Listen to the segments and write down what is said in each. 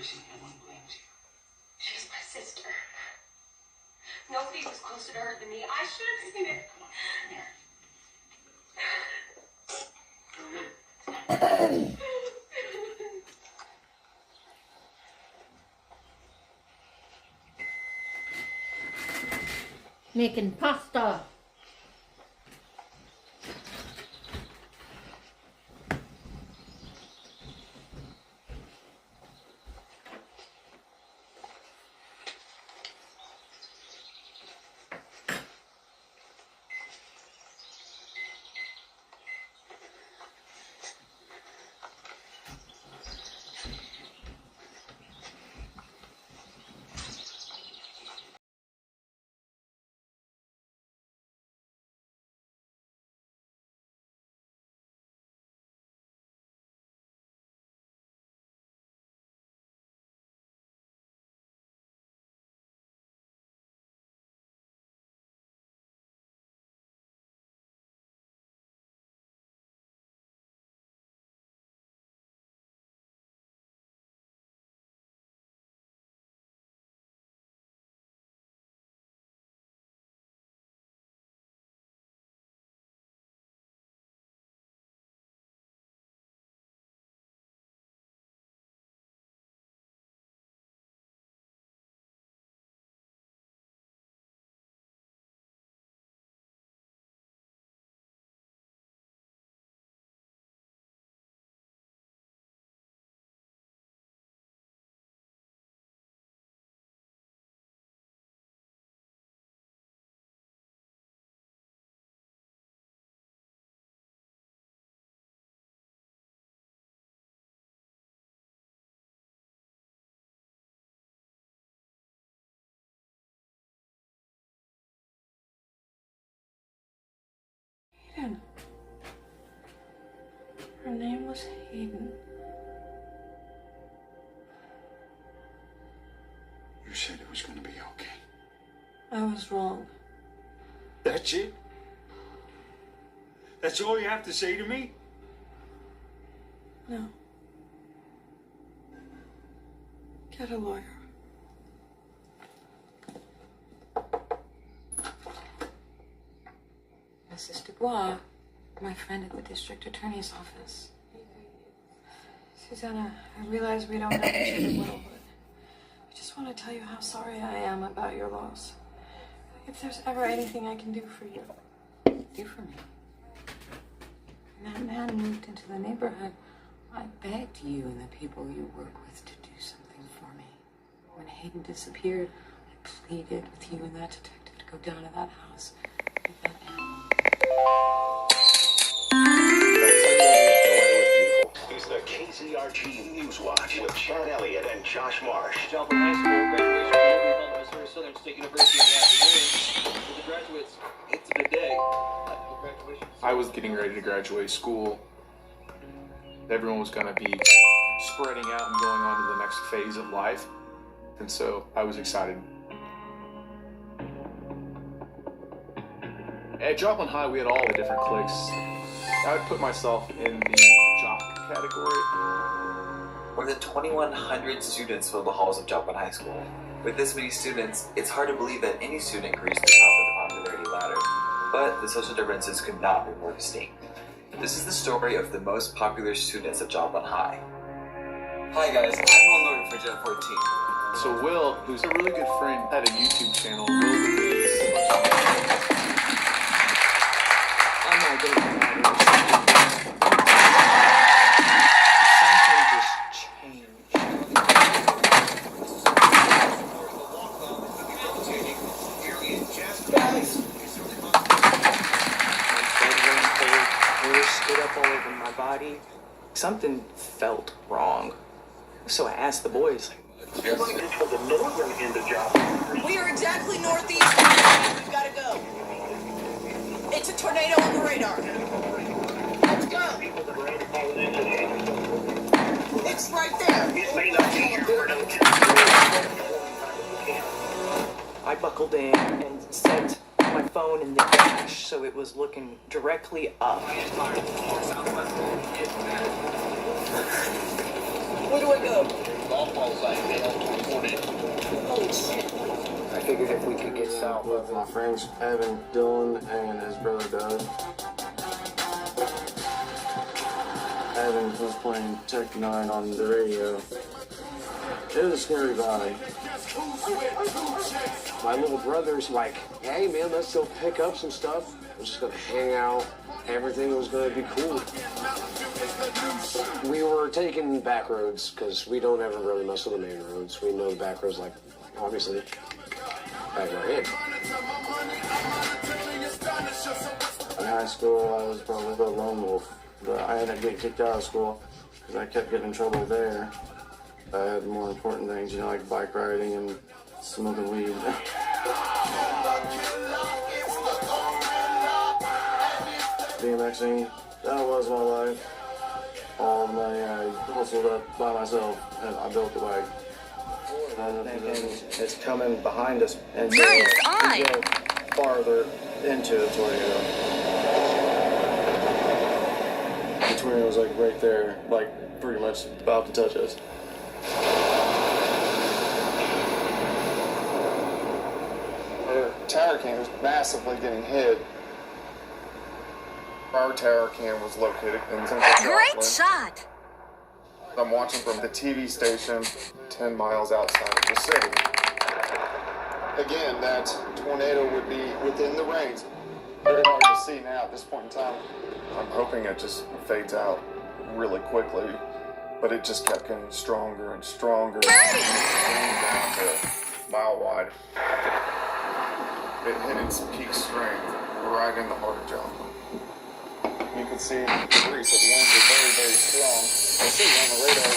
Chrissy, no one blames you. She's my sister. Nobody was closer to her than me. I should have seen it. Come on, come here. Making pasta. Hayden. Her name was Hayden. You said it was going to be okay. I was wrong. That's it? That's all you have to say to me? No. Get a lawyer. Mrs. Dubois, my friend at the district attorney's office. Susanna, I realize we don't know each other well, but I just want to tell you how sorry I am about your loss. If there's ever anything I can do for you, do for me. When that man moved into the neighborhood, I begged you and the people you work with to do something for me. When Hayden disappeared, I pleaded with you and that detective to go down to that house with that animal. It's the KZRG News Watch with Chad Elliott and Josh Marsh. Joplin High School graduation will be held at Missouri Southern State University in the afternoon. For the graduates, it's the day. Congratulations. I was getting ready to graduate school. Everyone was going to be spreading out and going on to the next phase of life. And so I was excited. At Joplin High, we had all the different cliques. I would put myself in the jock category. More than 2,100 students fill the halls of Joplin High School. With this many students, it's hard to believe that any student could reach the top of the popularity ladder. But the social differences could not be more distinct. This is the story of the most popular students at Joplin High. Hi guys, I'm Will Norton for Gen 14. So Will, who's a really good friend, had a YouTube channel. Will I'm not good at something just changed. Hairs stood up all over my body. Something felt wrong. So I asked the boys, You're going to the northern end of Joplin. We are exactly northeast. We've got to go. It's a tornado on the radar. Let's go. It's right there. It may not be important. I buckled in and set my phone in the dash so it was looking directly up. Where do I go? call sign hail to report it. Holy shit. I figured if we could get south with my friends Evan, Dylan, and his brother Doug. Evan was playing Tech 9 on the radio. It was a scary valley. My little brother's like, hey man, let's go pick up some stuff. We're just gonna hang out. Everything was gonna be cool. We were taking back roads because we don't ever really mess with the main roads. We know the back roads, like, obviously, back of our head. In high school, I was probably the lone wolf, but I ended up getting kicked out of school because I kept getting in trouble there. I had more important things, you know, like bike riding and smoking weed. BMXing, that was my life. All my, I hustled up by myself and I built the bike. It's coming behind us and so we go farther into the tornado. The tornado was like right there, like pretty much about to touch us. The tower can was massively getting hit. Our tower cam was located in Central Great shot! I'm watching from the TV station 10 miles outside of the city. Again, that tornado would be within the range. Very hard to see now at this point in time. I'm hoping it just fades out really quickly, but it just kept getting stronger and stronger. Down to mile wide. It hit its peak strength right in the heart of Joplin. You can see the debris, so the winds are very, very strong. I see it on the radar.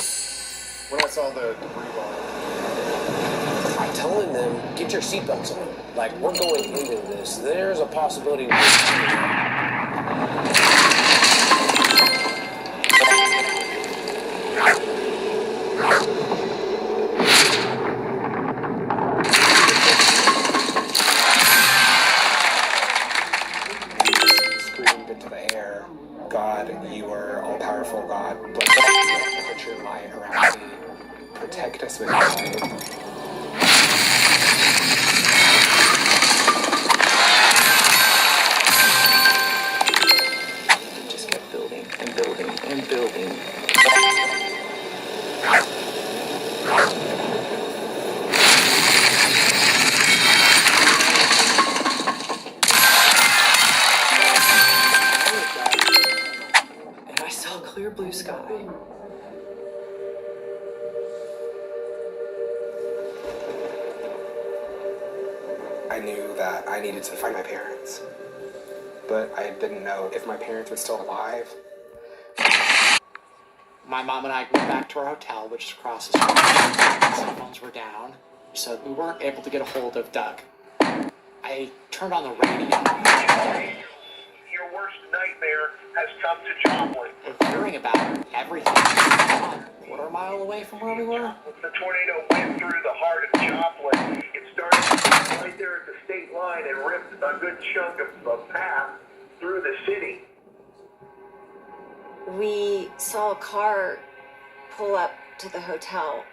When I saw the debris line, I'm telling them, get your seatbelts on. Like, we're going into this. There's a possibility. Screamed into the air, God, you are all-powerful God. Bless put your light around me. Protect us with your light. Just kept building and building and building. And I saw clear blue sky. I knew that I needed to find my parents, but I didn't know if my parents were still alive. My mom and I went back to our hotel, which is across the street. Cell phones were down, so we weren't able to get a hold of Doug. I turned on the radio. Your worst nightmare has come to Joplin. We're hearing about everything. A quarter mile away from where we were. The tornado went through the heart of Joplin. It started right there at the state line and ripped a good chunk of a path through the city. We saw a car pull up to the hotel,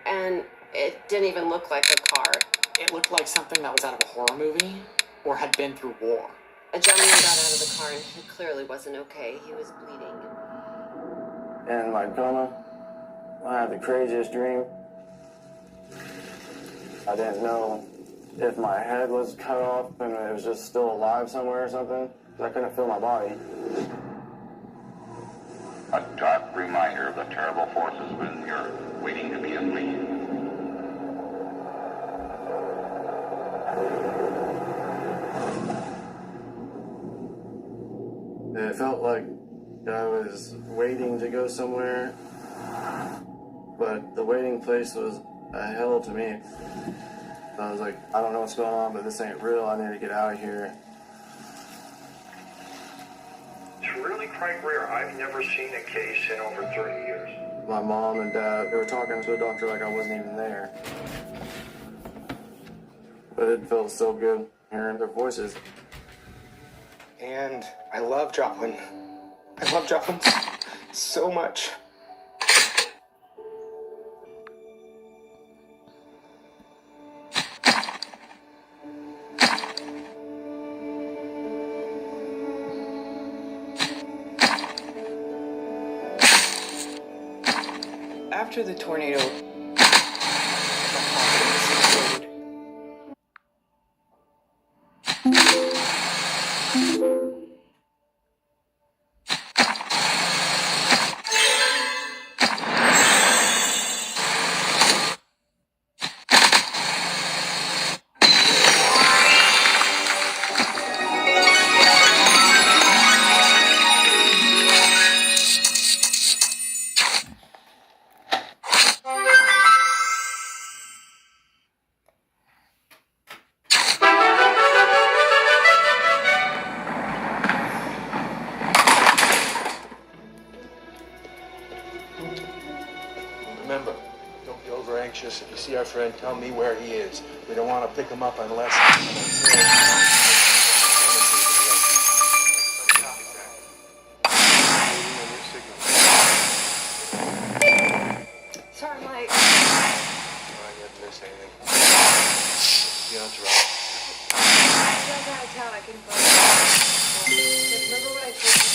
and it didn't even look like a car. It looked like something that was out of a horror movie or had been through war. A gentleman got out of the car, and he clearly wasn't okay. He was bleeding. In my coma, I had the craziest dream. I didn't know if my head was cut off and it was just still alive somewhere or something, because I couldn't feel my body. A dark reminder of the terrible forces when you're waiting to be unleashed. It felt like I was waiting to go somewhere, but the waiting place was a hell to me. I was like, I don't know what's going on, but this ain't real. I need to get out of here. It's really quite rare. I've never seen a case in over 30 years. My mom and dad, they were talking to a doctor like I wasn't even there. But it felt so good hearing their voices. And I love Joplin. I love Joplin so much. After the tornado, my confidence exploded. Remember, don't be over anxious. If you see our friend, tell me where he is. We don't want to pick him up unless. Sorry, Mike. I didn't miss anything. The entourage. Drove out of town, I couldn't find it. Remember what I told you?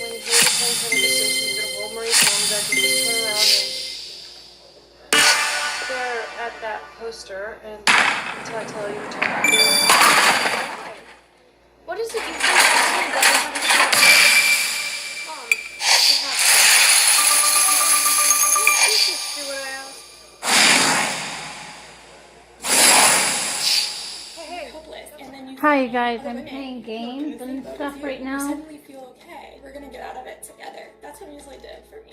When you hear the plane coming to the station, you're gonna hold Marie's arms back and just turn around and stare at that poster and until I tell you to turn back. Why? What is it you think I'm doing? Mom, you have to. You just do what I ask. Hi, you guys. I'm playing games and stuff right now. Suddenly feel okay. We're gonna get out of it together. That's what Muesli did for me.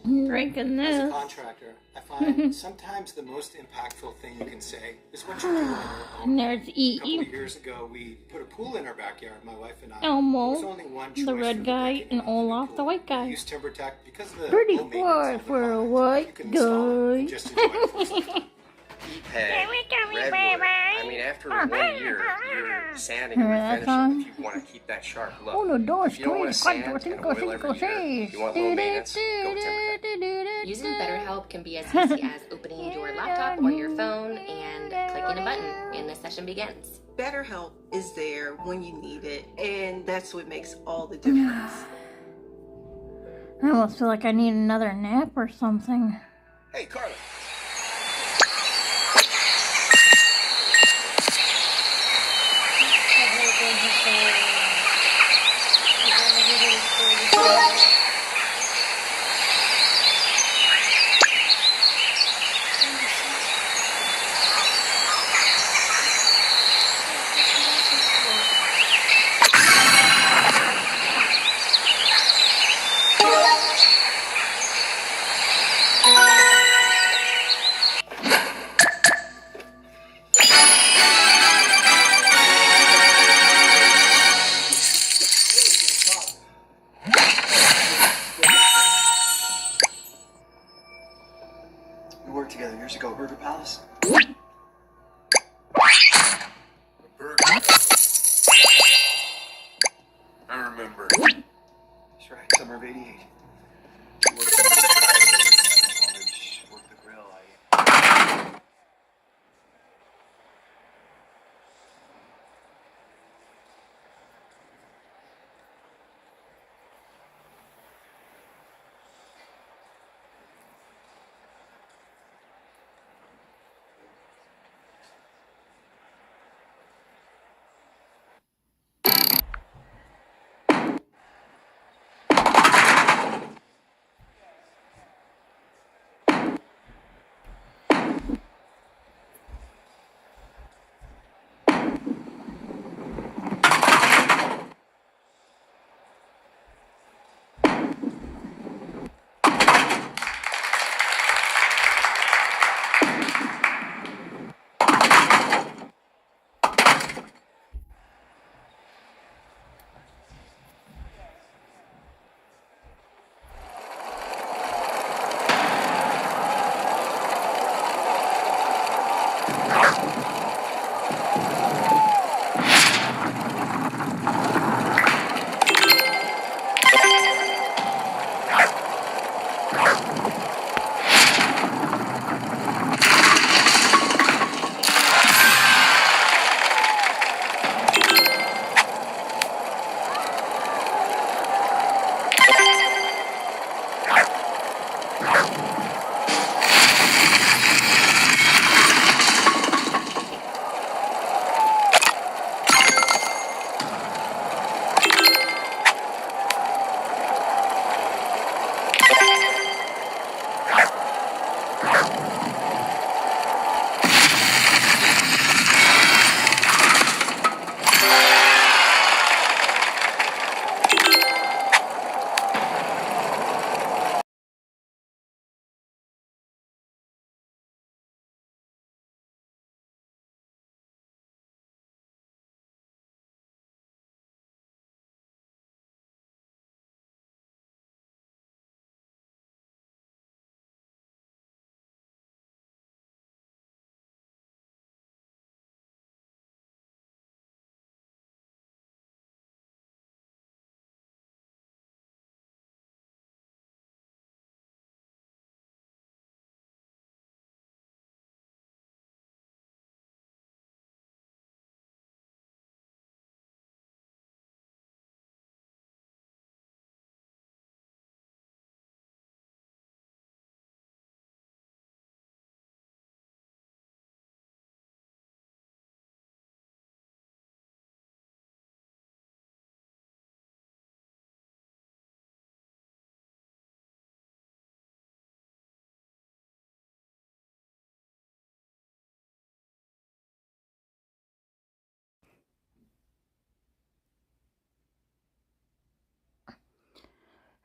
I'm drinking As a this. contractor, I find sometimes the most impactful thing you can say is what you're doing on your own. And there's A couple E.E., of years ago, we put a pool in our backyard, my wife and I. Elmo, There was only one the choice red for guy, decking and out the Olaf, pool. the white We guy. used TimberTech because of the Pretty low maintenance far of the for a product. white You can install it and guy. just enjoy it for yourself. Hey, Redwood. I mean, after 1 year, you're sanding and Remember that refinishing song? if you want to keep that sharp look. Uno, dos, If you don't want tres, to sand cuatro, and cinco, oil cinco, every year, seis. you want low maintenance, go TimberTech. Using BetterHelp can be as easy as opening your laptop or your phone and clicking a button, and the session begins. BetterHelp is there when you need it, and that's what makes all the difference. I almost feel like I need another nap or something. Hey, Carla. We worked together years ago, Burger Palace. I remember. That's right, summer of '88. We worked on the Saturday, worked the grill.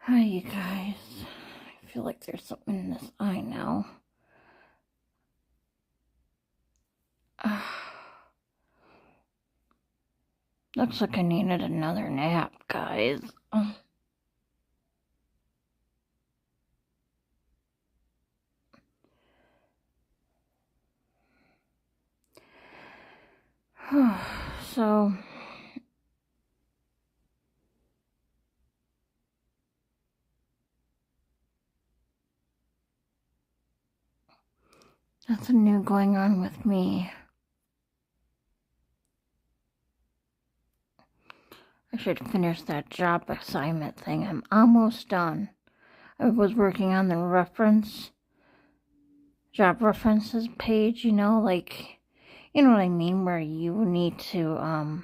Hi, you guys. I feel like there's something in this eye now. Looks like I needed another nap, guys. So, nothing new going on with me. I should finish that job assignment thing. I'm almost done. I was working on the job references page, you know, like, you know what I mean, where you need to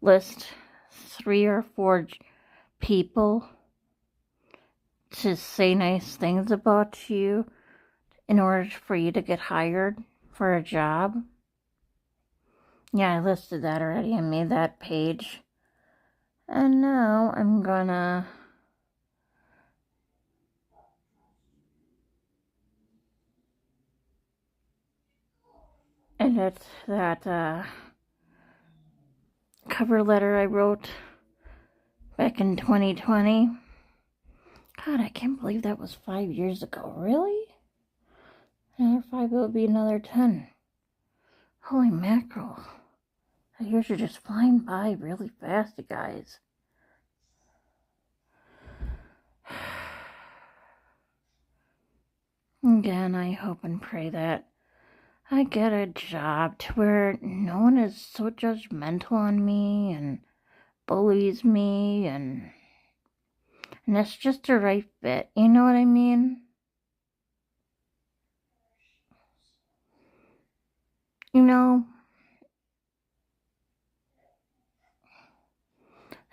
list 3 or 4 people to say nice things about you in order for you to get hired for a job. Yeah, I listed that already. I made that page. And now I'm gonna edit that cover letter I wrote back in 2020. God, I can't believe that was 5 years ago. Really? Another 5, it would be another 10. Holy mackerel. The years are just flying by really fast, you guys. Again, I hope and pray that I get a job to where no one is so judgmental on me and bullies me and it's just the right fit. You know what I mean? You know,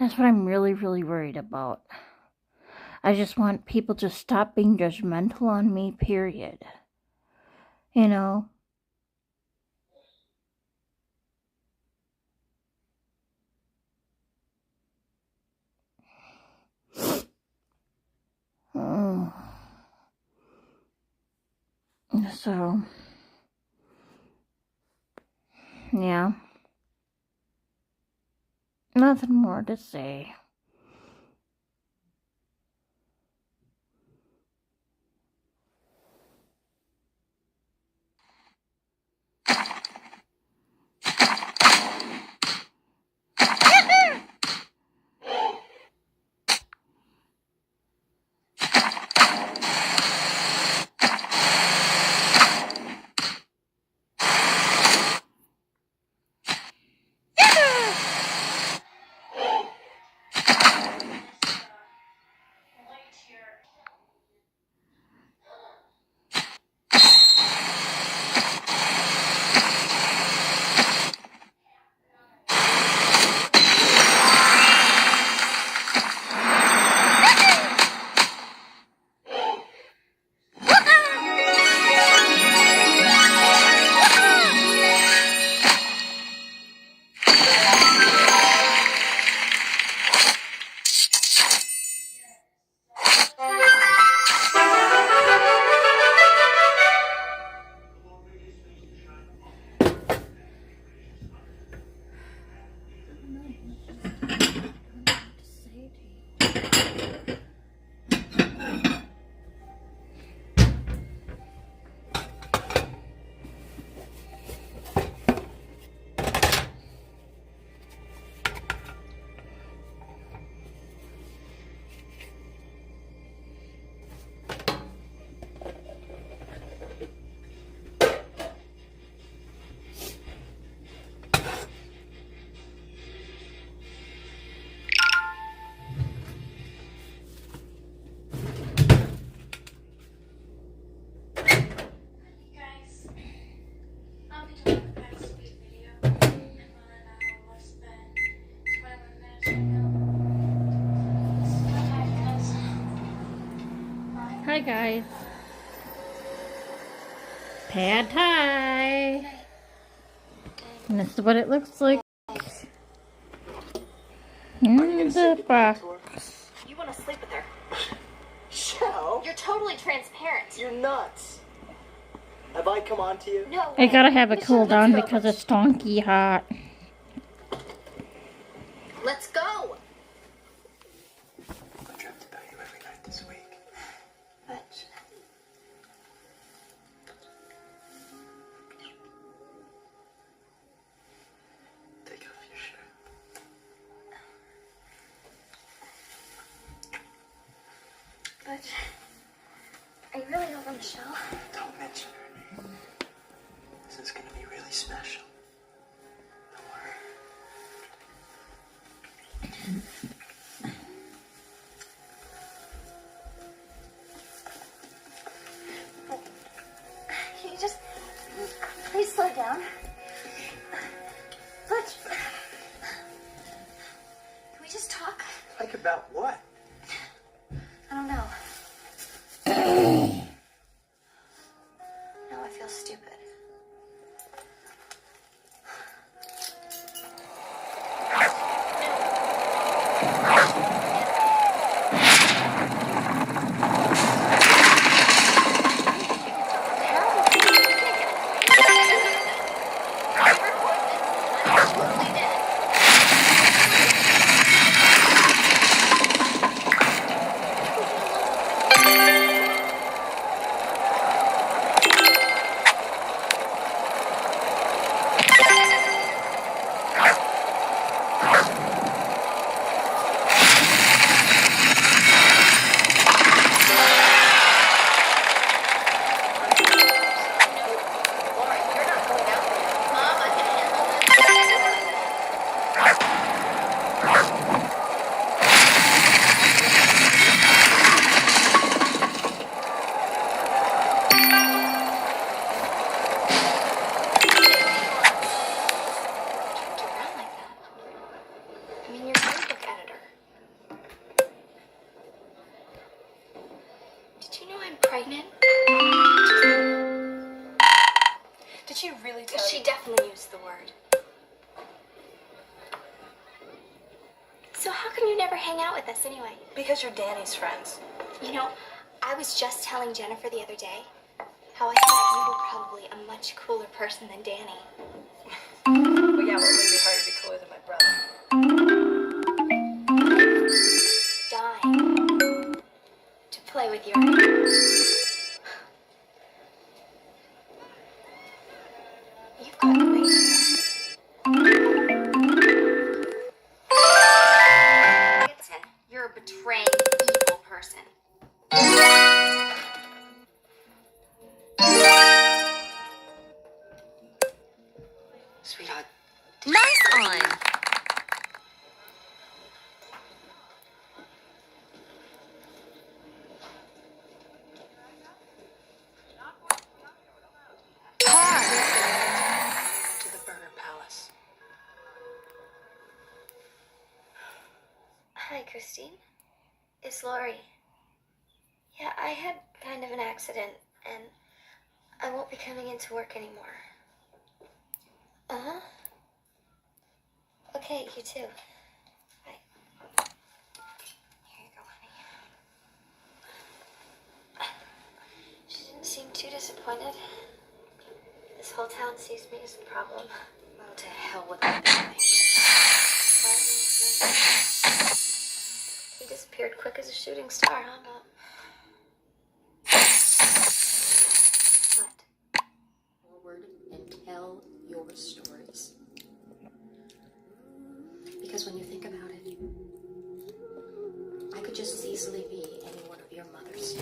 that's what I'm really, really worried about. I just want people to stop being judgmental on me, period. You know? So, yeah. Nothing more to say. Hi guys. Pad Thai. And this is what it looks like. In the box. You want to sleep with her? No. You're totally transparent. You're nuts. Have I come on to you? No. I gotta have it Michelle, cool down let's go. because it's stonky hot. Let's go. I dreamt about you every night this week. Butch. Take off your shirt. Butch. Are you really over Michelle? Don't mention her name. This is gonna be really special. Don't worry. Can you just please slow down? Butch. Can we just talk? Like about what? I don't know. Now I feel stupid. I mean, you're a book editor. Did you know I'm pregnant? Did she really tell She you? definitely used the word. So how come you never hang out with us anyway? Because you're Danny's friends. You know, I was just telling Jennifer the other day how I thought you were probably a much cooler person than Danny. Well, yeah, well, it wouldn't be hard to be cooler than my brother. Dying to play with your hair. You've got great hair. You're a betraying, evil person. Sweetheart. Nice one. To the Burger Palace. Hi, Christine. It's Lori. Yeah, I had kind of an accident, and I won't be coming into work anymore. Uh-huh. Okay, you too. Bye. Here you go, honey. She didn't seem too disappointed. This whole town sees me as a problem. Oh, to hell with that. He disappeared quick as a shooting star, huh, Mom? What? Forward and tell your stories. Because when you think about it, I could just as easily be any one of your mothers.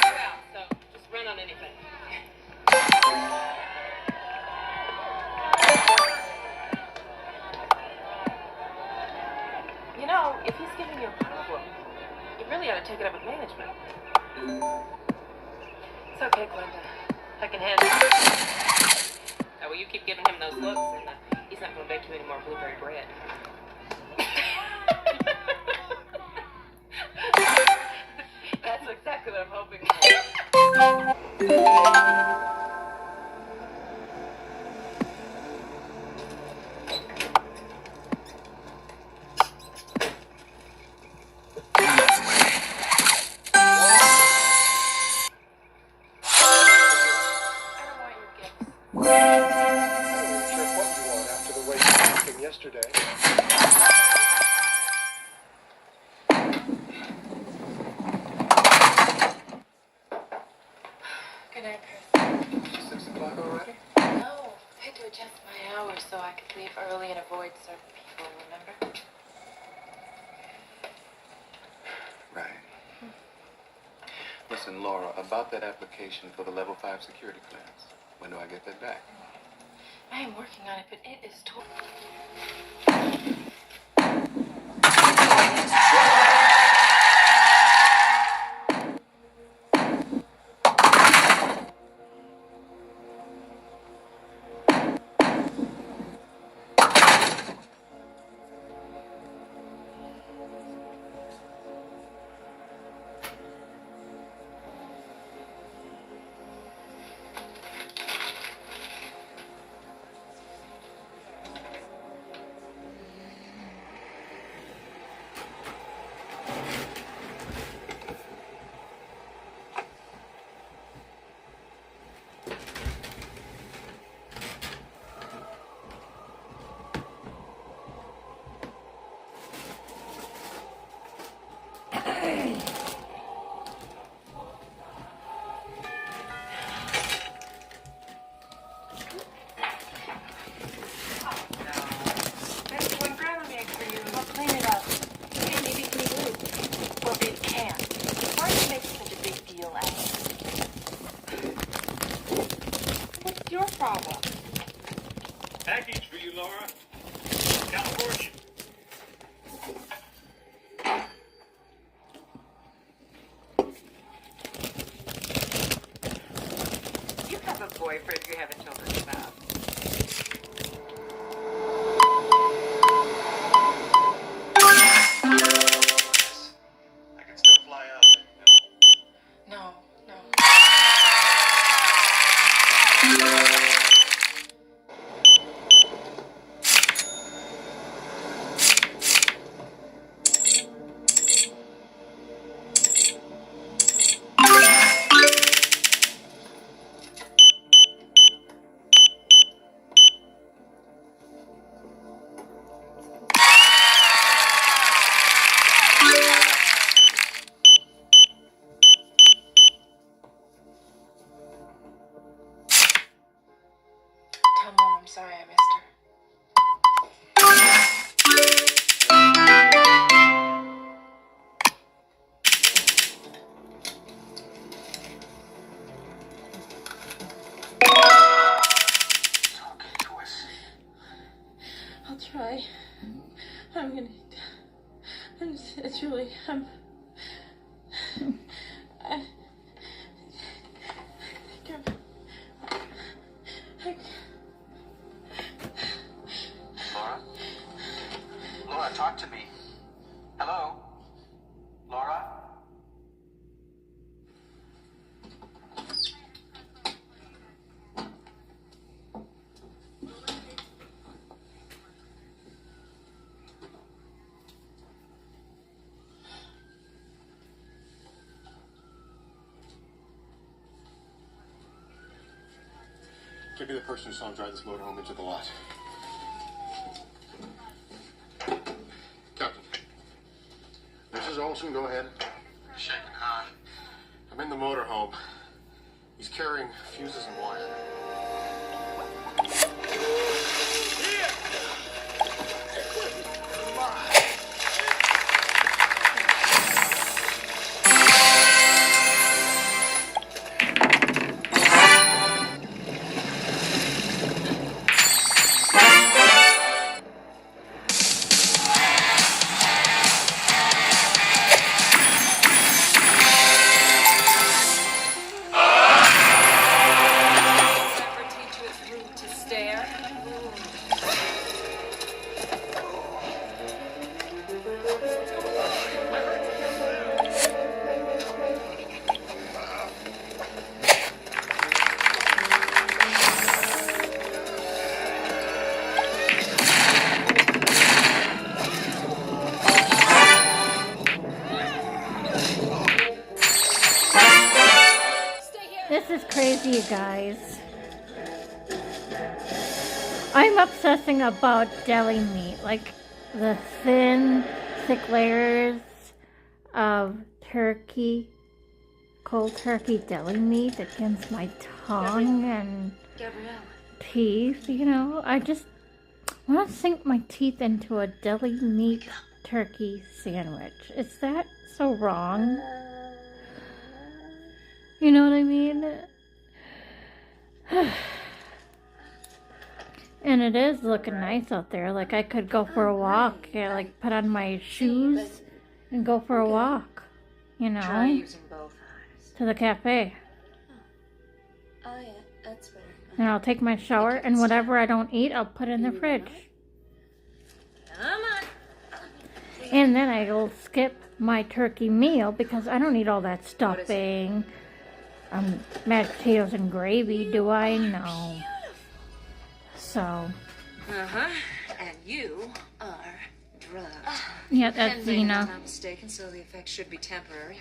out, so just run on anything. You know, if he's giving you a problem, you really ought to take it up with management. It's okay, Glenda. I can handle it. Oh, well, you keep giving him those looks, and he's not going to bake you any more blueberry bread. That's exactly what I'm hoping for. Yesterday. Good night, Percy. 6 o'clock already? No, I had to adjust my hours so I could leave early and avoid certain people, remember? Right. Listen, Laura, about that application for the level 5 security clearance. When do I get that back? I am working on it, but it is Package for you, Laura. California. You have a boyfriend you haven't told us about. I can still fly out. No. Tell Mom I'm sorry I missed her. Talking to us. I'll try. It's really, Laura, talk to me. Hello? Laura? Give me the person who saw him drive this motorhome into the lot. Captain. Mrs. Olson, go ahead. Shaking high. I'm in the motorhome. He's carrying fuses and wire. This is crazy, you guys. I'm obsessing about deli meat, like the thin, thick layers of turkey, cold turkey deli meat against my tongue and teeth, you know. I just want to sink my teeth into a deli meat turkey sandwich. Is that so wrong? You know what I mean? And it is looking nice out there. Like I could go for a walk, yeah, like put on my shoes and go for a walk, you know, Try using both eyes. to the cafe. Oh yeah, that's better. And I'll take my shower, and whatever I don't eat, I'll put in the fridge. Come on. And then I'll skip my turkey meal because I don't eat all that stuffing, mashed potatoes and gravy, do I? No. So. Uh-huh. And you are drugged. Yeah, that's If Zena. I'm not mistaken, so the effects should be temporary.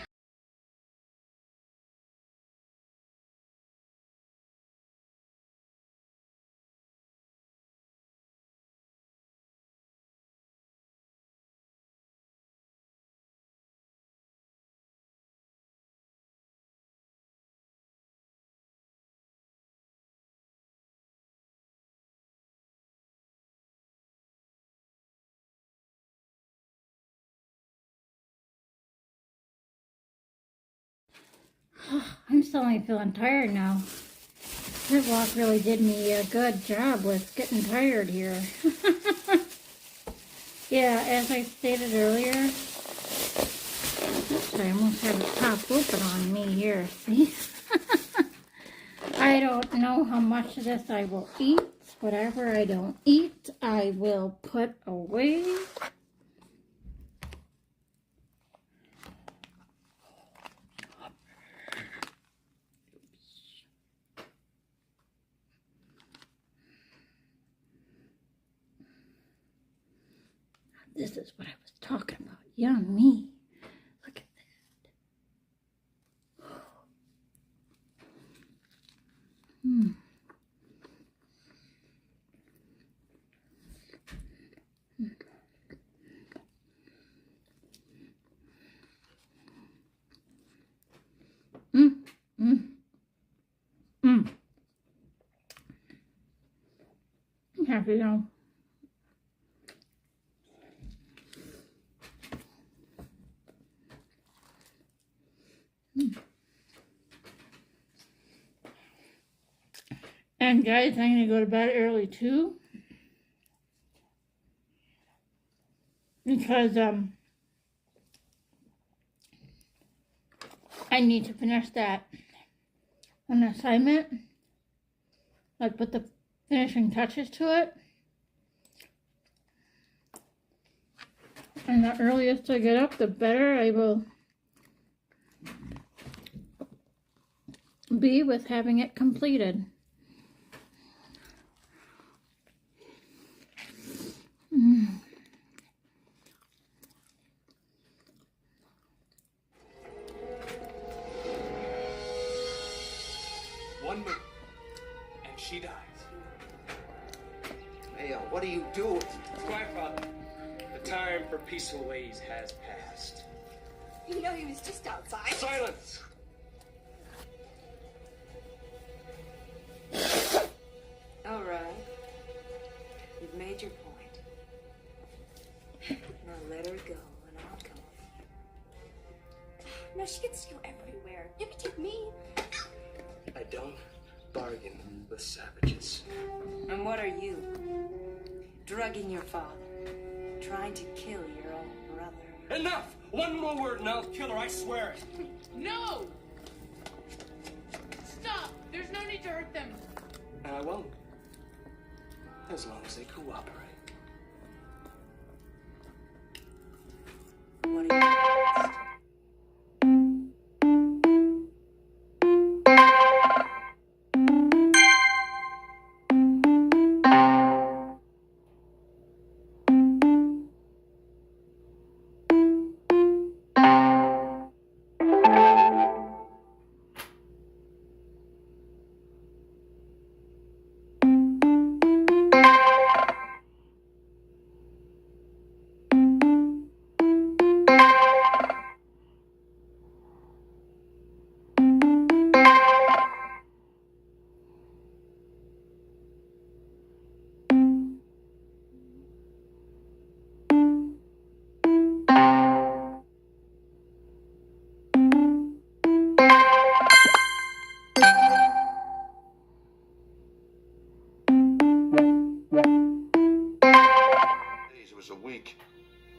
I'm suddenly feeling tired now. That walk really did me a good job with getting tired here. Yeah, as I stated earlier, oops, I almost have it pop open on me here, see? I don't know how much of this I will eat. Whatever I don't eat, I will put away. This is what I was talking about. Young me. Look at that. Happy now. And guys, I'm going to go to bed early too. Because I need to finish that an assignment. Like put the finishing touches to it. And the earliest I get up, the better I will be with having it completed. One move, and she dies. Hey, what are you doing? Grandfather, the time for peaceful ways has passed. You know he was just outside. Silence! All right. You've made your point. Now let her go, and I'll come with you. No, she gets you everywhere. You can take me. I don't bargain with savages. And what are you? Drugging your father. Trying to kill your own brother. Enough! One more word and I'll kill her, I swear it. No! Stop! There's no need to hurt them. And I won't. As long as they cooperate. What are you?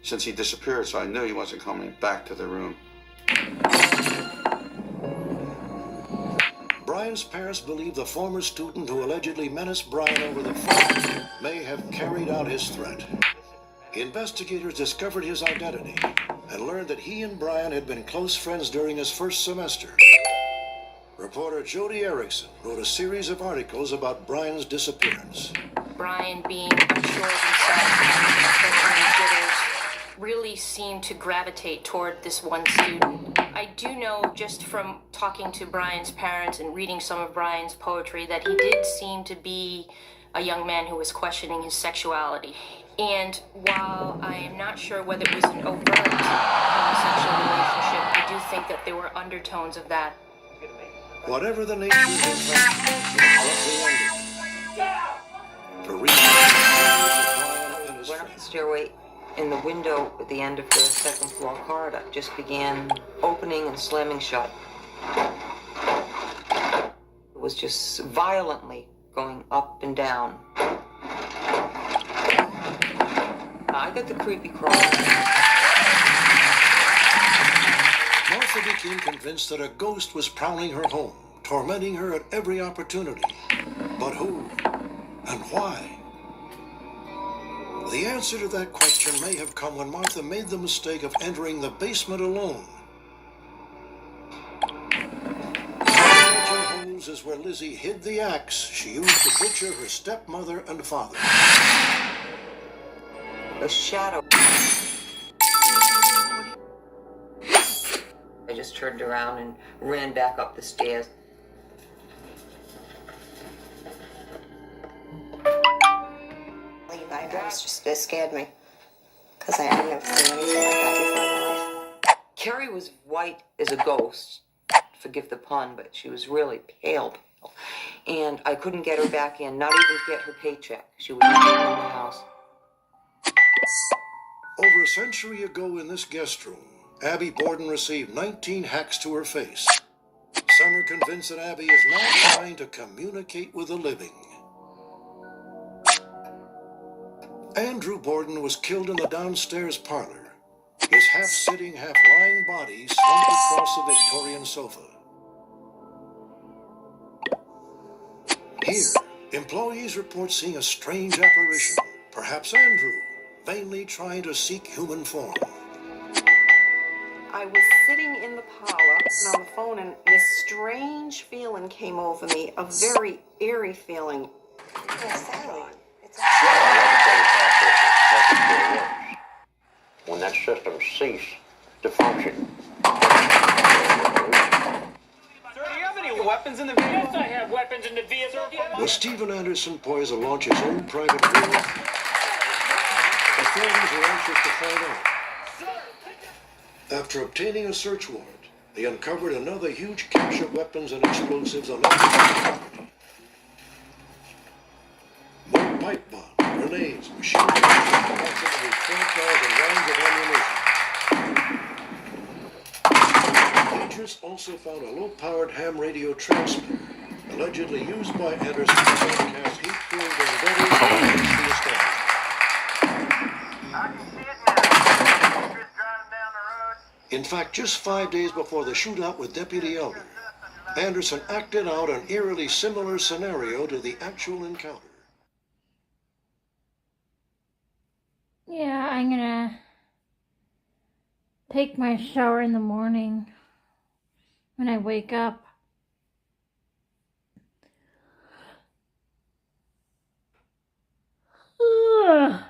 since he disappeared, so I knew he wasn't coming back to the room. Brian's parents believe the former student who allegedly menaced Brian over the phone may have carried out his threat. Investigators discovered his identity and learned that he and Brian had been close friends during his first semester. Reporter Jody Erickson wrote a series of articles about Brian's disappearance. Brian, being unsure of himself and jitters, really seemed to gravitate toward this one student. I do know just from talking to Brian's parents and reading some of Brian's poetry that he did seem to be a young man who was questioning his sexuality. And while I am not sure whether it was an overt homosexual relationship, I do think that there were undertones of that. Whatever the nature of his Went up the stairway, and the window at the end of the second floor corridor just began opening and slamming shut. It was just violently going up and down. I got the creepy crawl. Martha became convinced that a ghost was prowling her home, tormenting her at every opportunity. But who and why? The answer to that question may have come when Martha made the mistake of entering the basement alone. The holes is where Lizzie hid the axe she used to butcher her stepmother and father. A shadow. I just turned around and ran back up the stairs. It scared me because I've never seen anything like that before in my life. Carrie was white as a ghost. Forgive the pun, but she was really pale. And I couldn't get her back in, not even to get her paycheck. She was not in the house. Over a century ago in this guest room, Abby Borden received 19 hacks to her face. Some are convinced that Abby is now trying to communicate with the living. Andrew Borden was killed in the downstairs parlor, his half-sitting, half-lying body slumped across the Victorian sofa. Here, employees report seeing a strange apparition, perhaps Andrew, vainly trying to seek human form. I was sitting in the parlor and on the phone, and this strange feeling came over me, a very eerie feeling. When that system ceased to function. Sir, do you have any weapons in the vehicle? Yes, I have weapons in the vehicle. Was Steven Anderson poised to launch his own private war? Authorities are anxious to find out. After obtaining a search warrant, they uncovered another huge cache of weapons and explosives on property. More pipe bombs, grenades, machine guns, approximately 4,000 rounds of ammunition. Agents also found a low-powered ham radio transmitter, allegedly used by Anderson to broadcast hate-filled vendettas against the establishment. In fact, just 5 days before the shootout with Deputy Elder, Anderson acted out an eerily similar scenario to the actual encounter. Yeah, I'm gonna take my shower in the morning when I wake up. Ugh.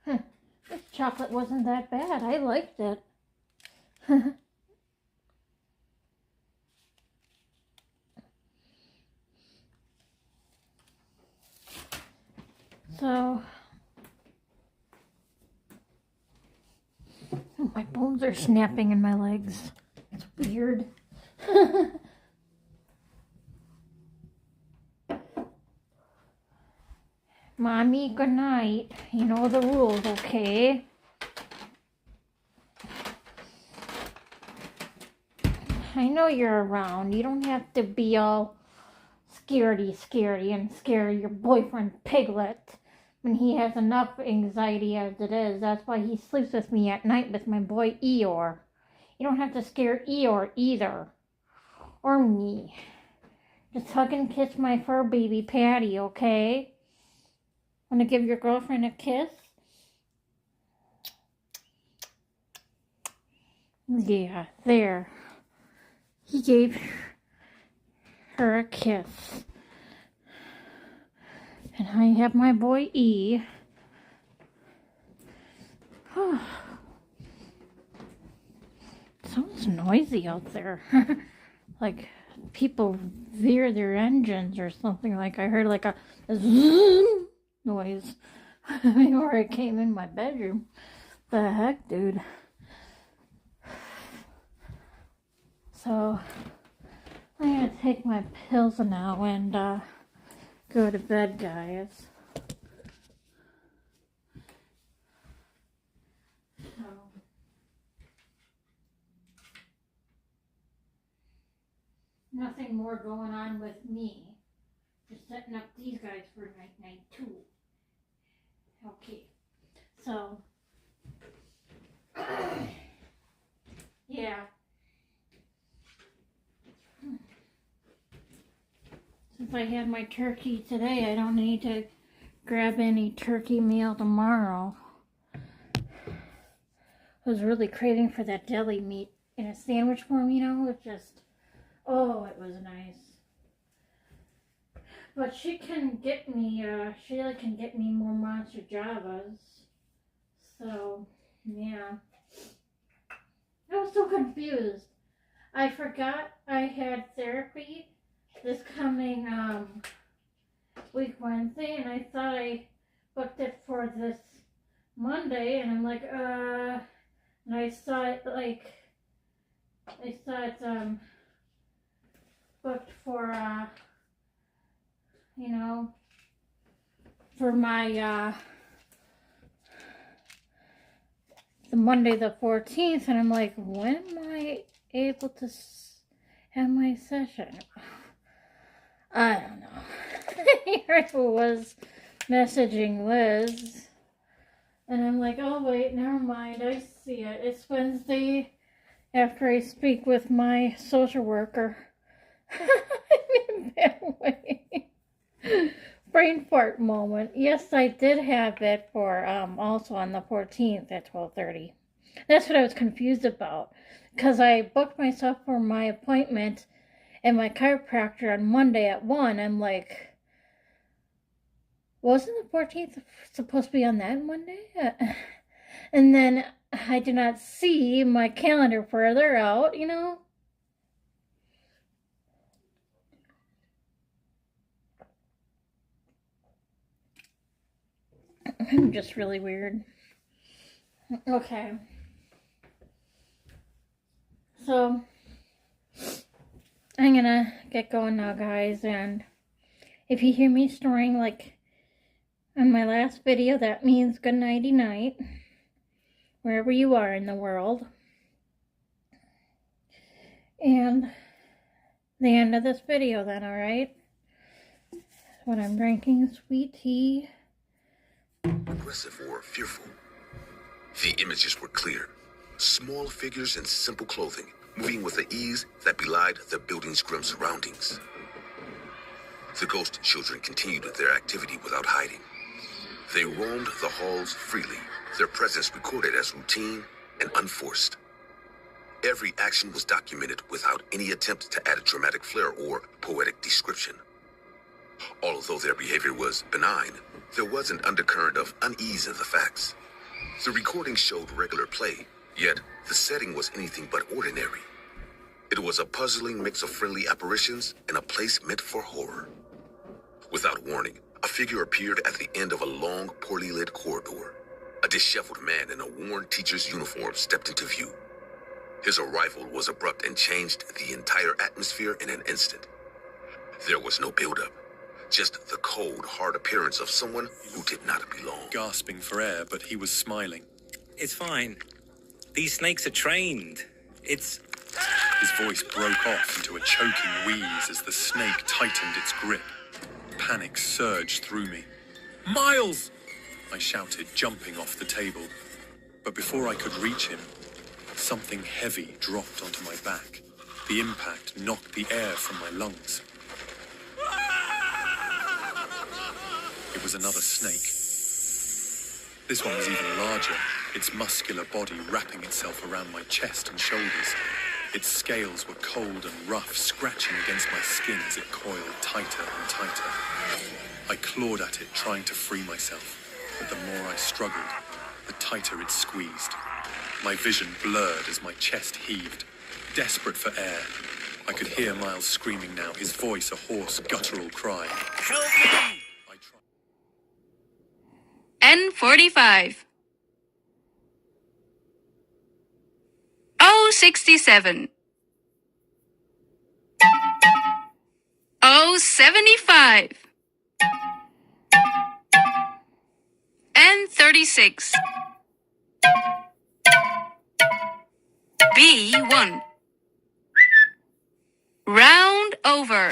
This chocolate wasn't that bad. I liked it. So, my bones are snapping in my legs. It's weird. Mommy, good night. You know the rules, okay? I I know you're around. You don't have to be all scaredy and scare your boyfriend Piglet when he has enough anxiety as it is. That's why he sleeps with me at night with my boy Eeyore. You don't have to scare Eeyore either. Or me. Just hug and kiss my fur baby Patty, okay? Wanna give your girlfriend a kiss? Yeah, there. He gave her a kiss. And I have my boy E. Sounds noisy out there. Like people veer their engines or something. Like I heard like a zoom noise before I came in my bedroom. The heck, dude? So I'm gonna take my pills now and go to bed, guys. So nothing more going on with me. Just setting up these guys for night too. Okay. So yeah. Since I had my turkey today, I don't need to grab any turkey meal tomorrow. I was really craving for that deli meat in a sandwich form, you know, it just, oh, it was nice. But she can get me, Shayla can get me more Monster Javas. So, yeah. I was so confused. I forgot I had therapy this coming week Wednesday, and I thought I booked it for this Monday, and I'm like, and I saw it booked for you know, for my the Monday the 14th, and I'm like, when am I able to have my session? I don't know. Here I was messaging Liz, and I'm like, oh wait, never mind, I see it. It's Wednesday after I speak with my social worker. I'm in that way. Brain fart moment. Yes, I did have it for also on the 14th at 12:30. That's what I was confused about, because I booked myself for my appointment and my chiropractor on Monday at 1. I'm like, wasn't the 14th supposed to be on that Monday? And then I did not see my calendar further out, you know? I'm just really weird. Okay. So I'm gonna get going now, guys, and if you hear me snoring like on my last video, that means good nighty night, wherever you are in the world. And the end of this video then, alright? What I'm drinking, sweet tea. Aggressive or fearful. The images were clear. Small figures in simple clothing, moving with an ease that belied the building's grim surroundings. The ghost children continued their activity without hiding. They roamed the halls freely, their presence recorded as routine and unforced. Every action was documented without any attempt to add a dramatic flair or poetic description. Although their behavior was benign, there was an undercurrent of unease in the facts. The recording showed regular play, yet the setting was anything but ordinary. It was a puzzling mix of friendly apparitions and a place meant for horror. Without warning, a figure appeared at the end of a long, poorly lit corridor. A disheveled man in a worn teacher's uniform stepped into view. His arrival was abrupt and changed the entire atmosphere in an instant. There was no build-up, just the cold, hard appearance of someone who did not belong. Gasping for air, but he was smiling. It's fine. These snakes are trained. It's... His voice broke off into a choking wheeze as the snake tightened its grip. Panic surged through me. "Miles!" I shouted, jumping off the table. But before I could reach him, something heavy dropped onto my back. The impact knocked the air from my lungs. It was another snake. This one was even larger, its muscular body wrapping itself around my chest and shoulders. Its scales were cold and rough, scratching against my skin as it coiled tighter and tighter. I clawed at it, trying to free myself, but the more I struggled, the tighter it squeezed. My vision blurred as my chest heaved. Desperate for air, I could hear Miles screaming now, his voice a hoarse, guttural cry. "Help me!" N45 067 075 N36 B1 Round over.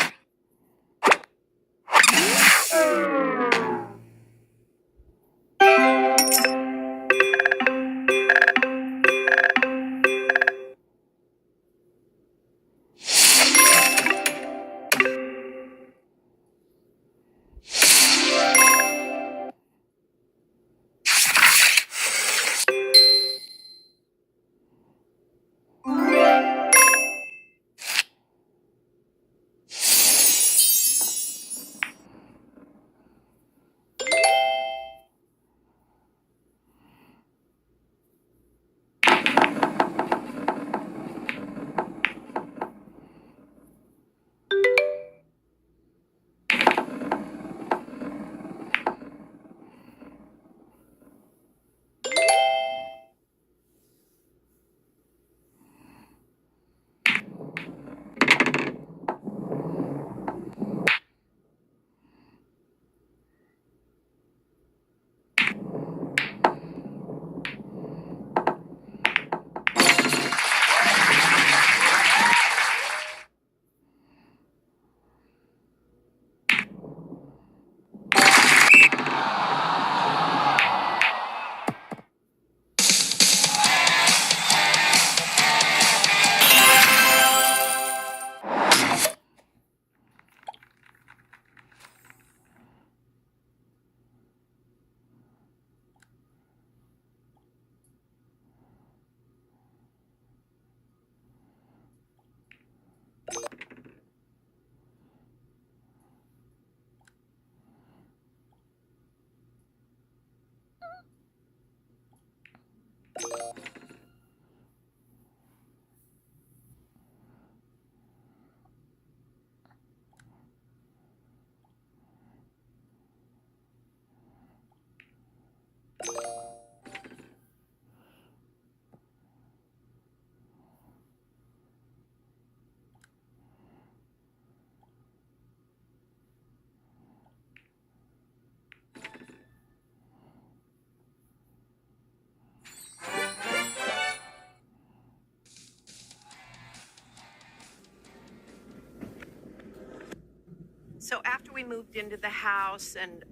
So after we moved into the house and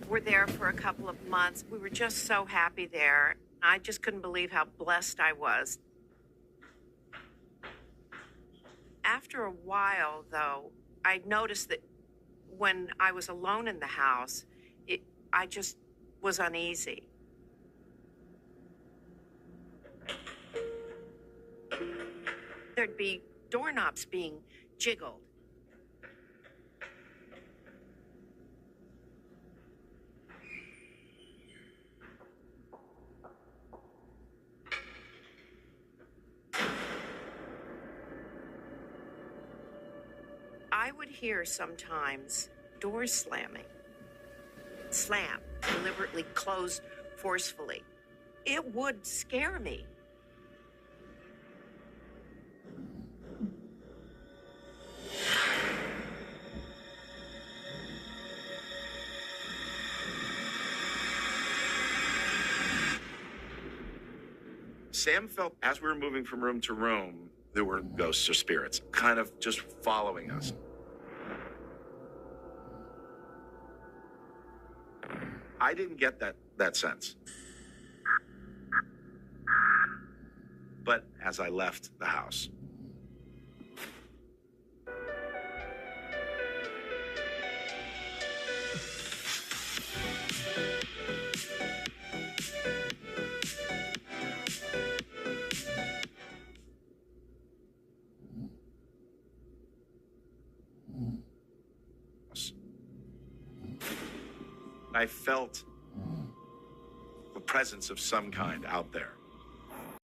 were there for a couple of months, we were just so happy there. I just couldn't believe how blessed I was. After a while, though, I noticed that when I was alone in the house, I just was uneasy. There'd be doorknobs being jiggled. I would hear sometimes doors slamming. Slam, deliberately closed forcefully. It would scare me. Sam felt as we were moving from room to room there were ghosts or spirits kind of just following us. I didn't get that sense. But as I left the house, I felt a presence of some kind out there.